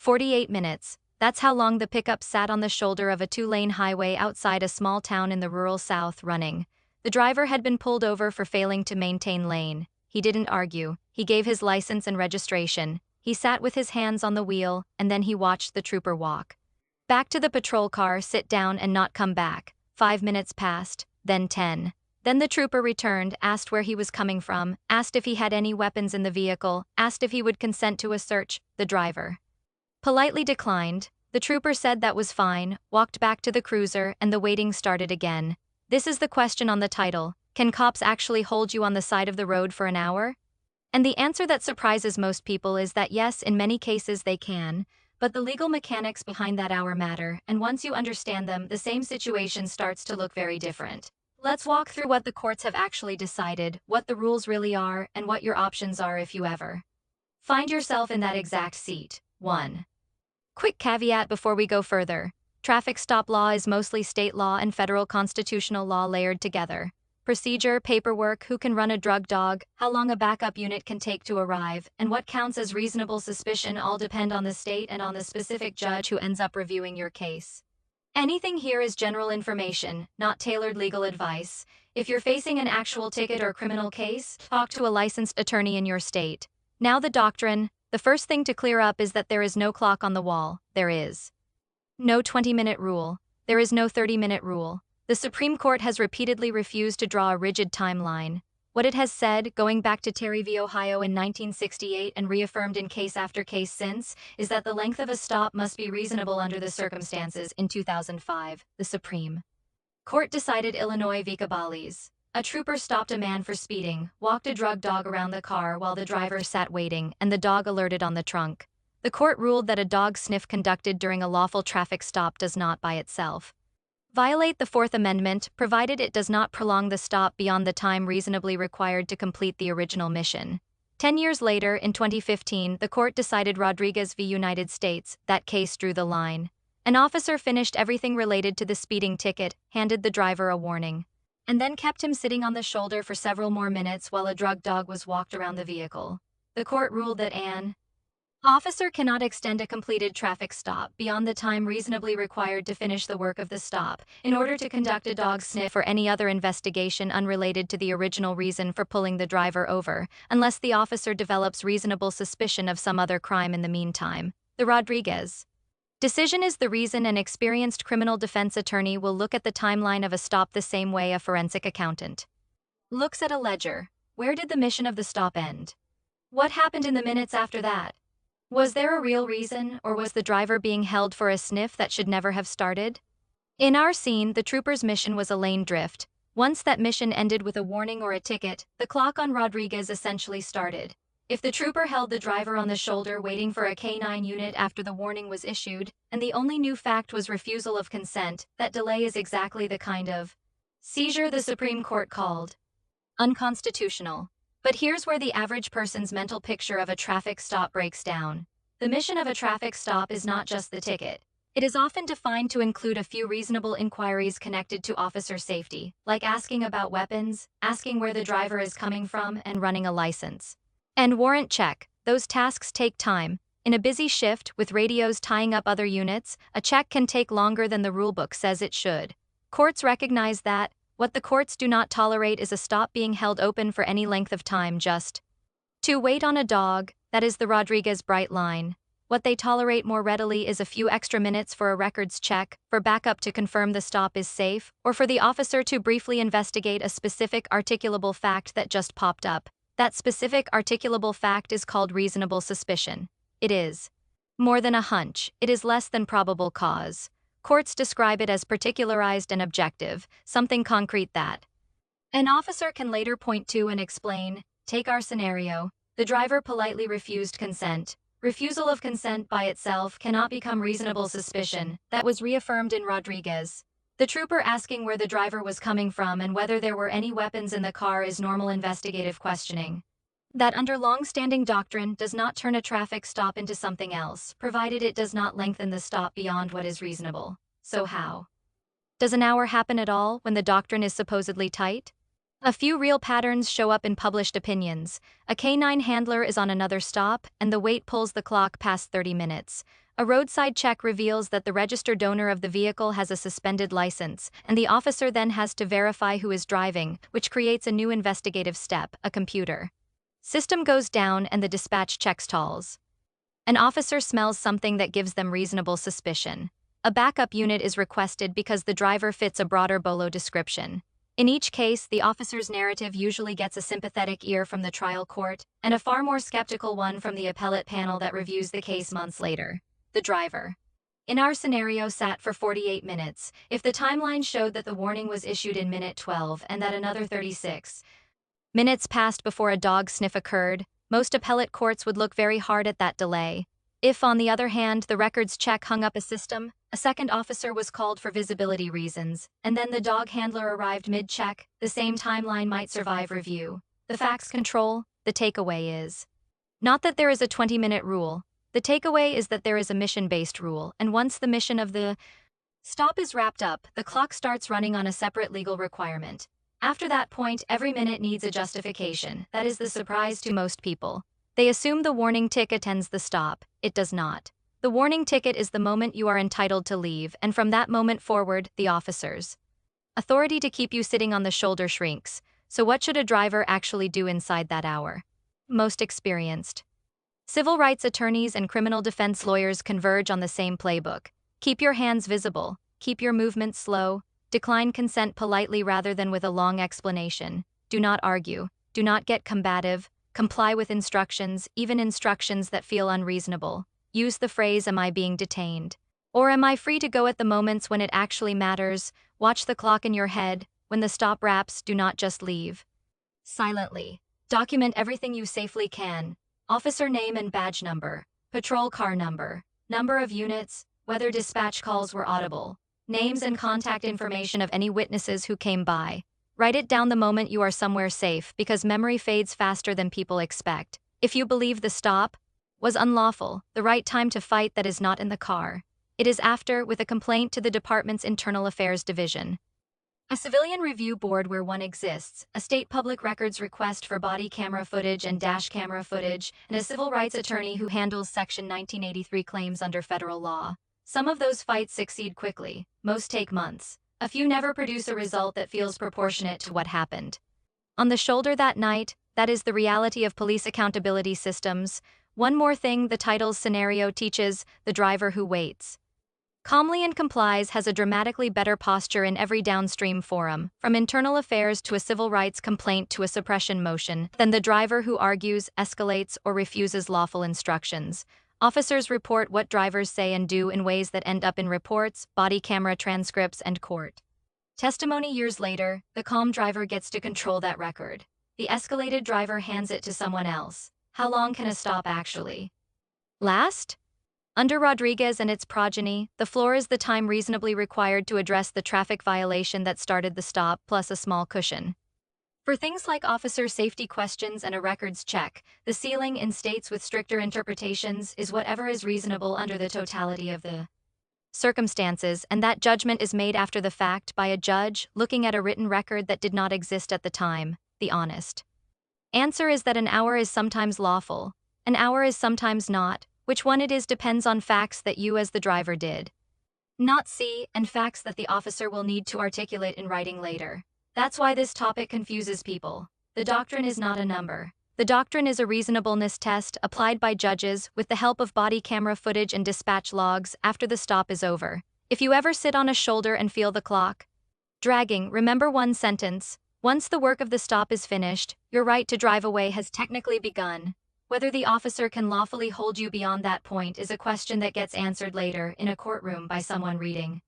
48 minutes. That's how long the pickup sat on the shoulder of a two-lane highway outside a small town in the rural South running. The driver had been pulled over for failing to maintain lane. He didn't argue. He gave his license and registration. He sat with his hands on the wheel, and then he watched the trooper walk back to the patrol car, sit down and not come back. 5 minutes passed, then 10. Then the trooper returned, asked where he was coming from, asked if he had any weapons in the vehicle, asked if he would consent to a search. The driver politely declined. The trooper said that was fine, walked back to the cruiser, and the waiting started again. This is the question on the title: can cops actually hold you on the side of the road for an hour? And the answer that surprises most people is that yes, in many cases they can, but the legal mechanics behind that hour matter, and once you understand them, the same situation starts to look very different. Let's walk through what the courts have actually decided, what the rules really are, and what your options are if you ever find yourself in that exact seat. 1. Quick caveat before we go further. Traffic stop law is mostly state law and federal constitutional law layered together. Procedure, paperwork, who can run a drug dog, how long a backup unit can take to arrive, and what counts as reasonable suspicion all depend on the state and on the specific judge who ends up reviewing your case. Anything here is general information, not tailored legal advice. If you're facing an actual ticket or criminal case, talk to a licensed attorney in your state. Now the doctrine. The first thing to clear up is that there is no clock on the wall. There is no 20-minute rule. There is no 30-minute rule. The Supreme Court has repeatedly refused to draw a rigid timeline. What it has said, going back to Terry v. Ohio in 1968 and reaffirmed in case after case since, is that the length of a stop must be reasonable under the circumstances. In 2005, the Supreme Court decided Illinois v. Caballes. A trooper stopped a man for speeding, walked a drug dog around the car while the driver sat waiting, and the dog alerted on the trunk. The court ruled that a dog sniff conducted during a lawful traffic stop does not by itself violate the Fourth Amendment, provided it does not prolong the stop beyond the time reasonably required to complete the original mission. 10 years later, in 2015, the court decided Rodriguez v. United States. That case drew the line. An officer finished everything related to the speeding ticket, handed the driver a warning, and then kept him sitting on the shoulder for several more minutes while a drug dog was walked around the vehicle. The court ruled that an officer cannot extend a completed traffic stop beyond the time reasonably required to finish the work of the stop in order to conduct a dog sniff or any other investigation unrelated to the original reason for pulling the driver over, unless the officer develops reasonable suspicion of some other crime in the meantime. The Rodriguez decision is the reason an experienced criminal defense attorney will look at the timeline of a stop the same way a forensic accountant looks at a ledger. Where did the mission of the stop end? What happened in the minutes after that? Was there a real reason, or was the driver being held for a sniff that should never have started? In our scene, the trooper's mission was a lane drift. Once that mission ended with a warning or a ticket, the clock on Rodriguez essentially started. If the trooper held the driver on the shoulder waiting for a K-9 unit after the warning was issued, and the only new fact was refusal of consent, that delay is exactly the kind of seizure the Supreme Court called unconstitutional. But here's where the average person's mental picture of a traffic stop breaks down. The mission of a traffic stop is not just the ticket. It is often defined to include a few reasonable inquiries connected to officer safety, like asking about weapons, asking where the driver is coming from, and running a license. And warrant check. Those tasks take time. In a busy shift, with radios tying up other units, a check can take longer than the rulebook says it should. Courts recognize that. What the courts do not tolerate is a stop being held open for any length of time just to wait on a dog. That is the Rodriguez bright line. What they tolerate more readily is a few extra minutes for a records check, for backup to confirm the stop is safe, or for the officer to briefly investigate a specific articulable fact that just popped up. That specific articulable fact is called reasonable suspicion. It is more than a hunch. It is less than probable cause. Courts describe it as particularized and objective, something concrete that an officer can later point to and explain. Take our scenario. The driver politely refused consent. Refusal of consent by itself cannot become reasonable suspicion. That was reaffirmed in Rodriguez. The trooper asking where the driver was coming from and whether there were any weapons in the car is normal investigative questioning. That under long-standing doctrine does not turn a traffic stop into something else, provided it does not lengthen the stop beyond what is reasonable. So how does an hour happen at all when the doctrine is supposedly tight? A few real patterns show up in published opinions. A canine handler is on another stop, and the wait pulls the clock past 30 minutes. A roadside check reveals that the registered owner of the vehicle has a suspended license, and the officer then has to verify who is driving, which creates a new investigative step, a computer system goes down and the dispatch checks stalls. An officer smells something that gives them reasonable suspicion. A backup unit is requested because the driver fits a broader BOLO description. In each case, the officer's narrative usually gets a sympathetic ear from the trial court, and a far more skeptical one from the appellate panel that reviews the case months later. The driver, in our scenario, sat for 48 minutes. If the timeline showed that the warning was issued in minute 12 and that another 36 minutes passed before a dog sniff occurred, most appellate courts would look very hard at that delay. If, on the other hand, the records check hung up a system, a second officer was called for visibility reasons, and then the dog handler arrived mid-check, the same timeline might survive review. The facts control, the takeaway is not that there is a 20-minute rule. The takeaway is that there is a mission-based rule, and once the mission of the stop is wrapped up, the clock starts running on a separate legal requirement. After that point, every minute needs a justification. That is the surprise to most people. They assume the warning ticket ends the stop. It does not. The warning ticket is the moment you are entitled to leave, and from that moment forward, the officer's authority to keep you sitting on the shoulder shrinks. So what should a driver actually do inside that hour? Most experienced civil rights attorneys and criminal defense lawyers converge on the same playbook. Keep your hands visible. Keep your movements slow. Decline consent politely rather than with a long explanation. Do not argue. Do not get combative. Comply with instructions, even instructions that feel unreasonable. Use the phrase, "Am I being detained?" Or "Am I free to go at the moments when it actually matters?" Watch the clock in your head. When the stop wraps, do not just leave silently. Document everything you safely can. Officer name and badge number. Patrol car number. Number of units. Whether dispatch calls were audible. Names and contact information of any witnesses who came by. Write it down the moment you are somewhere safe, because memory fades faster than people expect. If you believe the stop was unlawful, the right time to fight that is not in the car. It is after, with a complaint to the department's Internal Affairs Division. A civilian review board where one exists, a state public records request for body camera footage and dash camera footage, and a civil rights attorney who handles Section 1983 claims under federal law. Some of those fights succeed quickly, most take months. A few never produce a result that feels proportionate to what happened. On the shoulder that night, that is the reality of police accountability systems. One more thing the title's scenario teaches: the driver who waits calmly and complies has a dramatically better posture in every downstream forum, from internal affairs to a civil rights complaint to a suppression motion, than the driver who argues, escalates, or refuses lawful instructions. Officers report what drivers say and do in ways that end up in reports, body camera transcripts, and court testimony years later. The calm driver gets to control that record. The escalated driver hands it to someone else. How long can a stop actually last? Under Rodriguez and its progeny, the floor is the time reasonably required to address the traffic violation that started the stop, plus a small cushion for things like officer safety questions and a records check. The ceiling, in states with stricter interpretations, is whatever is reasonable under the totality of the circumstances, and that judgment is made after the fact by a judge looking at a written record that did not exist at the time. The honest answer is that an hour is sometimes lawful, an hour is sometimes not. Which one it is depends on facts that you as the driver did not see, and facts that the officer will need to articulate in writing later. That's why this topic confuses people. The doctrine is not a number. The doctrine is a reasonableness test applied by judges with the help of body camera footage and dispatch logs after the stop is over. If you ever sit on a shoulder and feel the clock dragging, remember one sentence: once the work of the stop is finished, your right to drive away has technically begun. Whether the officer can lawfully hold you beyond that point is a question that gets answered later in a courtroom by someone reading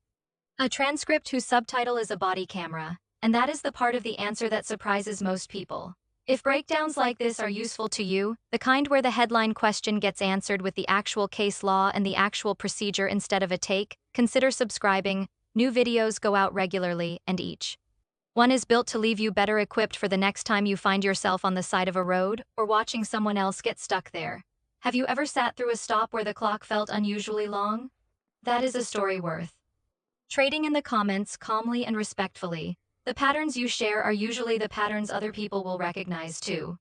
a transcript whose subtitle is a body camera. And that is the part of the answer that surprises most people. If breakdowns like this are useful to you, the kind where the headline question gets answered with the actual case law and the actual procedure instead of a take, consider subscribing. New videos go out regularly, and each one is built to leave you better equipped for the next time you find yourself on the side of a road or watching someone else get stuck there. Have you ever sat through a stop where the clock felt unusually long? That is a story worth trading in the comments calmly and respectfully. The patterns you share are usually the patterns other people will recognize too.